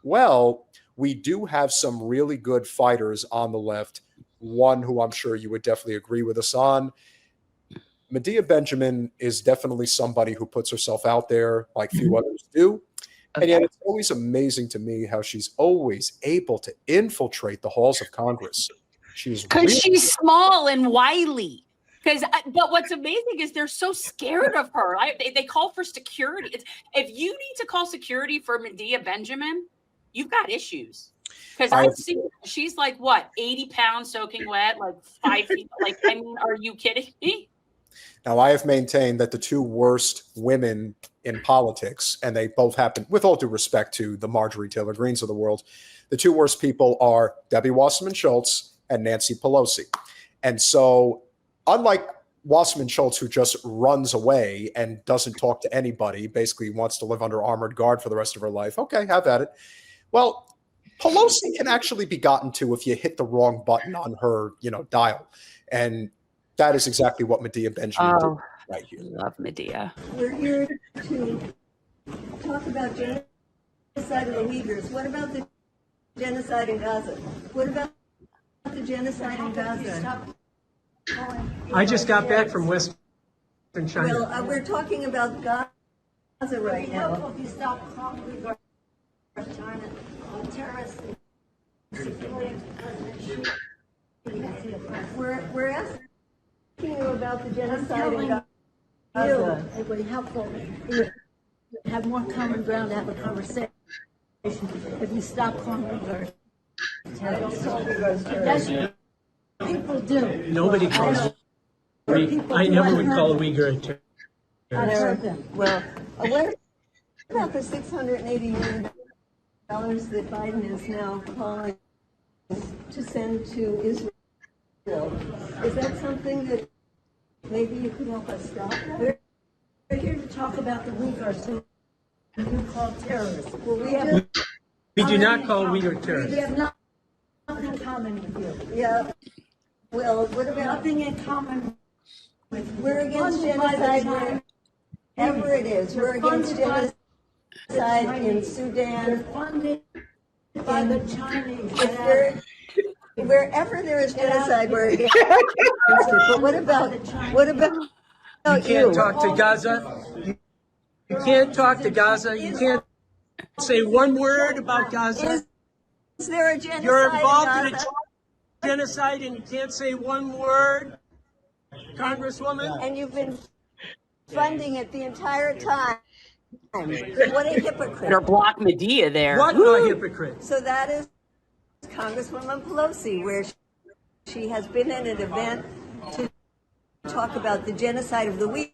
Well, we do have some really good fighters on the left. One who I'm sure you would definitely agree with us on. Medea Benjamin is definitely somebody who puts herself out there like few others do. And yet it's always amazing to me how she's always able to infiltrate the halls of Congress. Because she's small and wily. But what's amazing is they're so scared of her. They call for security. If you need to call security for Medea Benjamin, you've got issues. Because I've seen she's like what, 80 pounds soaking wet, like 5 feet. Like, I mean, are you kidding me? Now, I have maintained that the two worst women in politics, and they both happen, with all due respect to the Marjorie Taylor Greenes of the world, the two worst people are Debbie Wasserman Schultz and Nancy Pelosi. And so, unlike Wasserman Schultz, who just runs away and doesn't talk to anybody, basically wants to live under armored guard for the rest of her life, okay, have at it. Well, Pelosi can actually be gotten to if you hit the wrong button on her, dial. And that is exactly what Medea Benjamin did right here. Love Medea. We're here to talk about genocide of the Uyghurs. What about the genocide in Gaza? What about the genocide in Gaza? I just got back from Western China. Well, we're talking about Gaza right now. If you stop calling China terrorists, we're asking you about the genocide in Gaza. It would be helpful if you have more common ground to have a conversation if you stop calling Uyghurs terrorists. Yes, people do. Nobody calls I never would call a Uyghur a terrorist. I've heard them. Well, what about the $680 million that Biden is now calling to send to Israel? Is that something that maybe you could help us stop? We're here to talk about the Uyghurs who you call terrorists. Well, we do not call Uyghur terrorists. We have nothing in common with you. Yeah. Well, what about Nothing in common with you. we're against genocide wherever it is. We're against genocide in Sudan. They're funded by the Chinese. Wherever there is genocide, we're against it. But what about You can't talk to Gaza. You can't talk to Gaza. You can't say one word about Gaza. Is there a genocide You're involved in in Gaza? a genocide and you can't say one word, Congresswoman. And you've been funding it the entire time. What a hypocrite. Or block Medea there. What a hypocrite. So that is Congresswoman Pelosi, where she has been in an event to talk about the genocide of the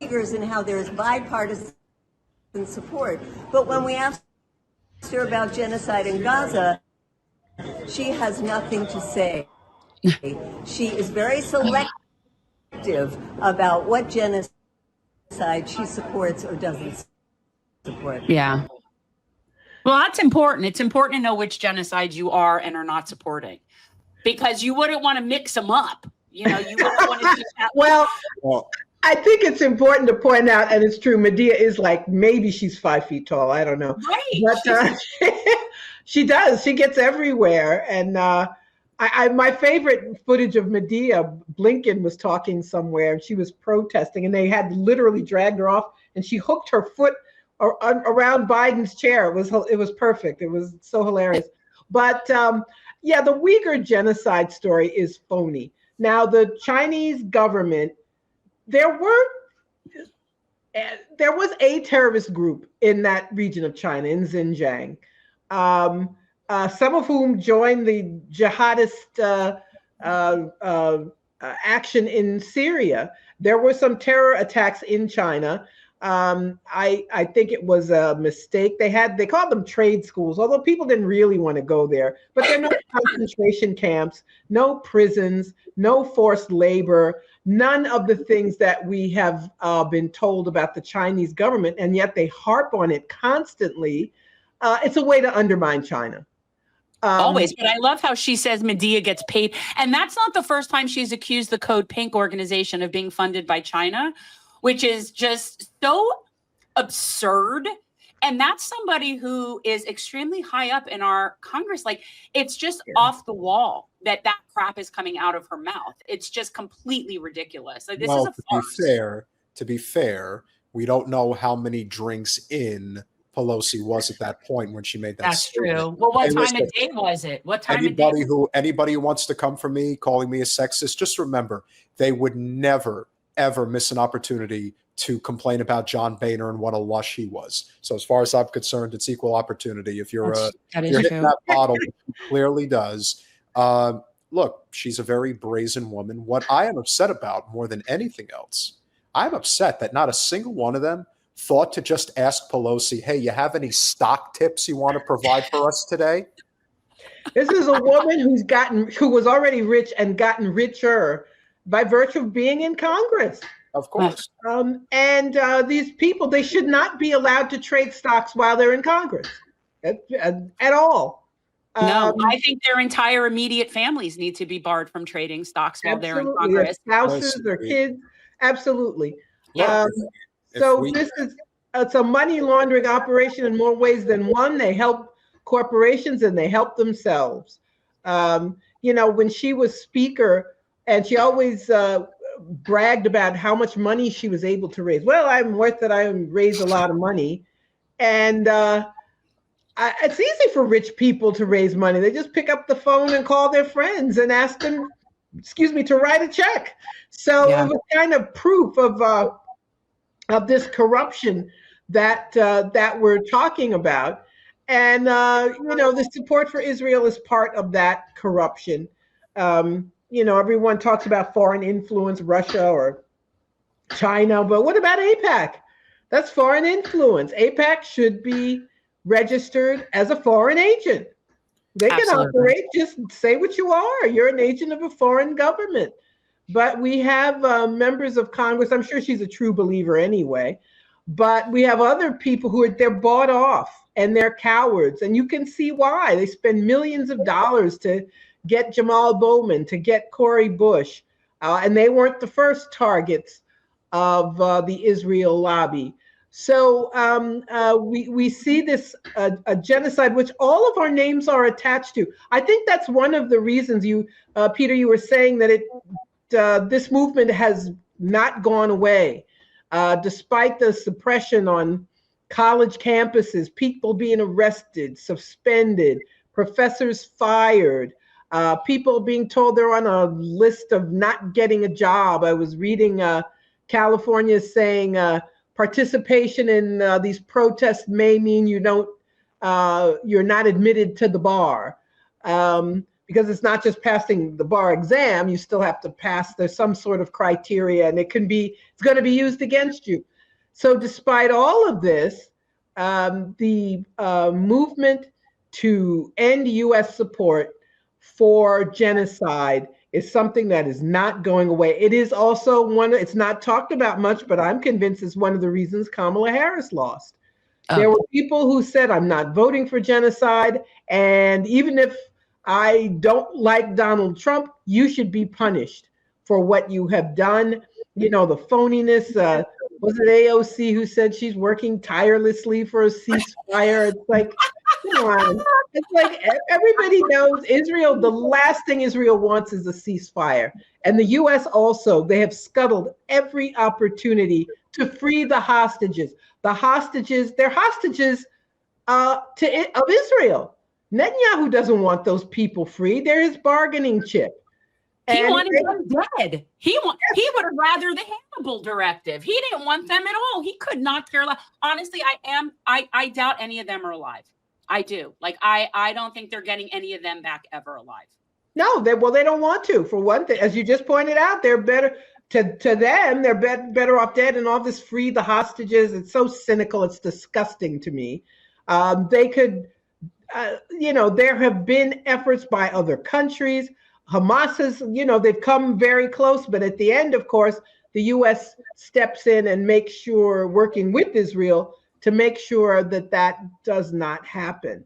Uyghurs and how there is bipartisan support. But when we asked her about genocide in Gaza, she has nothing to say. She is very selective about what genocide she supports or doesn't support. Yeah. Well, that's important. It's important to know which genocides you are and are not supporting, because you wouldn't want to mix them up. You wouldn't want to do that. Well, I think it's important to point out, and it's true, Medea is like, maybe she's 5 feet tall. I don't know. Right. But she does. She gets everywhere. And my favorite footage of Medea, Blinken was talking somewhere and she was protesting and they had literally dragged her off and she hooked her foot around Biden's chair. It was perfect. It was so hilarious. But yeah, the Uyghur genocide story is phony. Now, the Chinese government, there was a terrorist group in that region of China, in Xinjiang, some of whom joined the jihadist action in Syria. There were some terror attacks in China. I think it was a mistake. They called them trade schools, although people didn't really want to go there. But there are no concentration camps, no prisons, no forced labor, none of the things that we have been told about the Chinese government, and yet they harp on it constantly. It's a way to undermine China. Always. But I love how she says Medea gets paid. And that's not the first time she's accused the CodePink organization of being funded by China, which is just so absurd. And that's somebody who is extremely high up in our Congress. Like, it's just off the wall that crap is coming out of her mouth. It's just completely ridiculous. Like, this is a farce. To be fair, we don't know how many drinks in Pelosi was at that point when she made that statement. True. Well, what time of day was it? What time of day? Anybody who wants to come for me, calling me a sexist, just remember, they would never, ever miss an opportunity to complain about John Boehner and what a lush he was. So as far as I'm concerned, it's equal opportunity. If you're hitting that bottle, which he clearly does. Look, she's a very brazen woman. What I am upset about more than anything else, I'm upset that not a single one of them thought to just ask Pelosi, hey, you have any stock tips you want to provide for us today? This is a woman who was already rich and gotten richer by virtue of being in Congress. Of course. These people, they should not be allowed to trade stocks while they're in Congress at all. No, I think their entire immediate families need to be barred from trading stocks while they're in Congress. Their spouses, their kids, absolutely. Yeah. It's a money laundering operation in more ways than one. They help corporations and they help themselves. When she was speaker, and she always bragged about how much money she was able to raise. Well, I raised a lot of money. And it's easy for rich people to raise money. They just pick up the phone and call their friends and ask them, to write a check. So it was kind of proof of this corruption that we're talking about. And, the support for Israel is part of that corruption. Everyone talks about foreign influence, Russia or China, but what about AIPAC? That's foreign influence. AIPAC should be registered as a foreign agent. They can operate, just say what you are. You're an agent of a foreign government. But we have members of Congress, I'm sure she's a true believer anyway, but we have other people they're bought off and they're cowards. And you can see why. They spend millions of dollars to get Jamal Bowman, to get Cori Bush. And they weren't the first targets of the Israel lobby. So we see this a genocide, which all of our names are attached to. I think that's one of the reasons Peter, you were saying that this movement has not gone away, despite the suppression on college campuses, people being arrested, suspended, professors fired, people being told they're on a list of not getting a job. I was reading California saying participation in these protests may mean you're not admitted to the bar, because it's not just passing the bar exam. You still have to pass. There's some sort of criteria, and it's going to be used against you. So despite all of this, the movement to end U.S. support for genocide is something that is not going away. It is also it's not talked about much, but I'm convinced it's one of the reasons Kamala Harris lost. There were people who said, I'm not voting for genocide. And even if I don't like Donald Trump, you should be punished for what you have done. The phoniness, was it AOC who said she's working tirelessly for a ceasefire? It's like, come on. It's like everybody knows Israel, the last thing Israel wants is a ceasefire. And the U.S. also, they have scuttled every opportunity to free the hostages. They're hostages of Israel. Netanyahu doesn't want those people free. They're his bargaining chip. He wanted them dead. He would have rather the Hannibal directive. He didn't want them at all. He could not care less. Honestly, I doubt any of them are alive. I do. I don't think they're getting any of them back ever alive. No, they don't want to. For one thing, as you just pointed out, they're better to them. They're better off dead, and all this free the hostages. It's so cynical. It's disgusting to me. They could, there have been efforts by other countries. Hamas has, they've come very close, but at the end, of course, the U.S. steps in and makes sure, working with Israel, to make sure that does not happen.